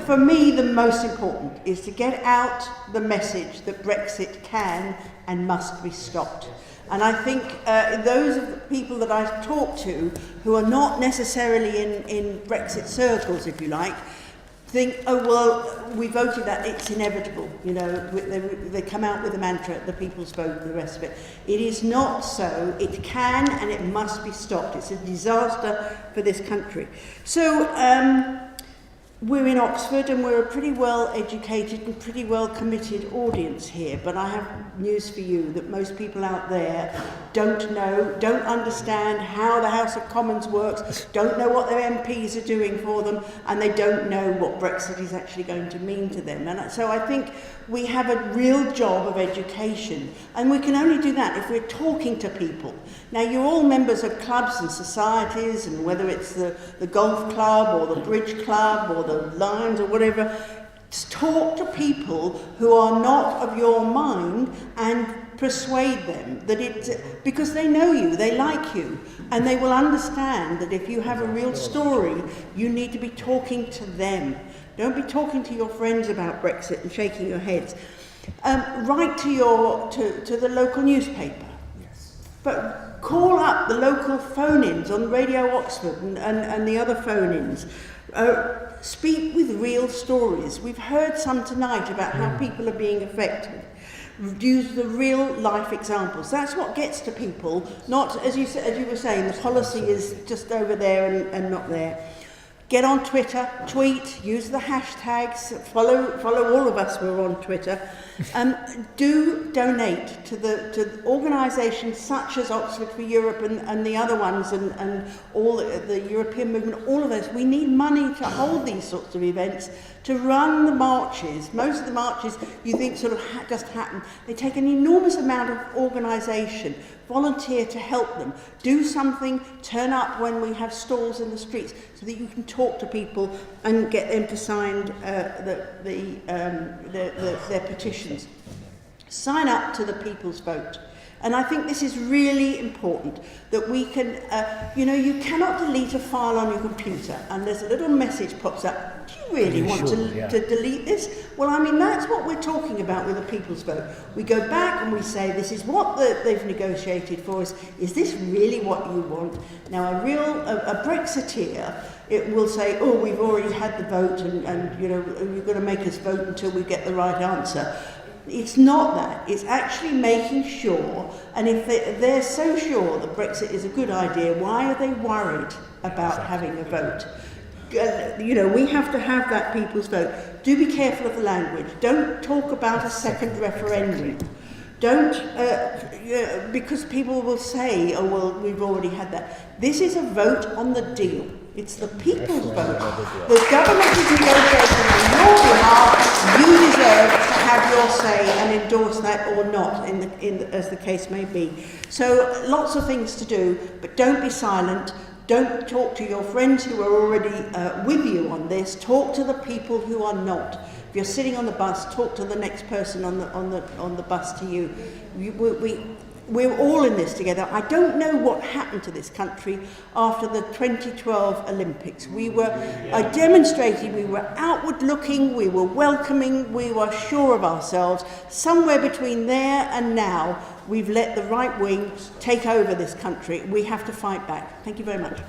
for me, the most important is to get out the message that Brexit can and must be stopped. And I think those of the people that I've talked to who are not necessarily in Brexit circles, if you like, think, oh, well, we voted that, it's inevitable. You know, they come out with a mantra, the people's vote, and the rest of it. It is not so. It can and it must be stopped. It's a disaster for this country. So, we're in Oxford and we're a pretty well educated and pretty well committed audience here, but I have news for you that most people out there don't know, don't understand how the House of Commons works, don't know what their MPs are doing for them, and they don't know what Brexit is actually going to mean to them. And so I think we have a real job of education, and we can only do that if we're talking to people. Now, you're all members of clubs and societies, and whether it's the golf club or the bridge club or the Lions or whatever, talk to people who are not of your mind and persuade them that because they know you, they like you, and they will understand that if you have a real story, you need to be talking to them. Don't be talking to your friends about Brexit and shaking your heads. Write to the local newspaper. But call up the local phone-ins on Radio Oxford and the other phone-ins. Speak with real stories. We've heard some tonight about how people are being affected. Use the real life examples. That's what gets to people, not, as you were saying, the policy is just over there and not there. Get on Twitter, tweet, use the hashtags, follow all of us who are on Twitter. Do donate to organisations such as Oxford for Europe and the other ones and all the European movement, all of us. We need money to hold these sorts of events, to run the marches. Most of the marches you think sort of just happen. They take an enormous amount of organisation. Volunteer to help them. Do something, turn up when we have stalls in the streets so that you can talk to people and get them to sign their petitions. Sign up to the people's vote. And I think this is really important, that we can, you cannot delete a file on your computer and there's a little message pops up. Do you really want to delete this? Well, I mean, that's what we're talking about with the people's vote. We go back and we say, this is what they've negotiated for us. Is this really what you want? Now, a Brexiteer, it will say, oh, we've already had the vote and you're going to make us vote until we get the right answer. It's not that. It's actually making sure, and if they're so sure that Brexit is a good idea, why are they worried about having a vote? We have to have that people's vote. Do be careful of the language. Don't talk about a second referendum. Don't, because people will say, oh, well, we've already had that. This is a vote on the deal. It's the people's vote. The government is negotiating on your behalf. You deserve to have your say and endorse that or not, as the case may be. So lots of things to do, but don't be silent. Don't talk to your friends who are already with you on this. Talk to the people who are not. If you're sitting on the bus, talk to the next person on the bus to you. We're all in this together. I don't know what happened to this country after the 2012 Olympics. We were demonstrating, we were outward looking, we were welcoming, we were sure of ourselves. Somewhere between there and now, we've let the right wing take over this country. We have to fight back. Thank you very much.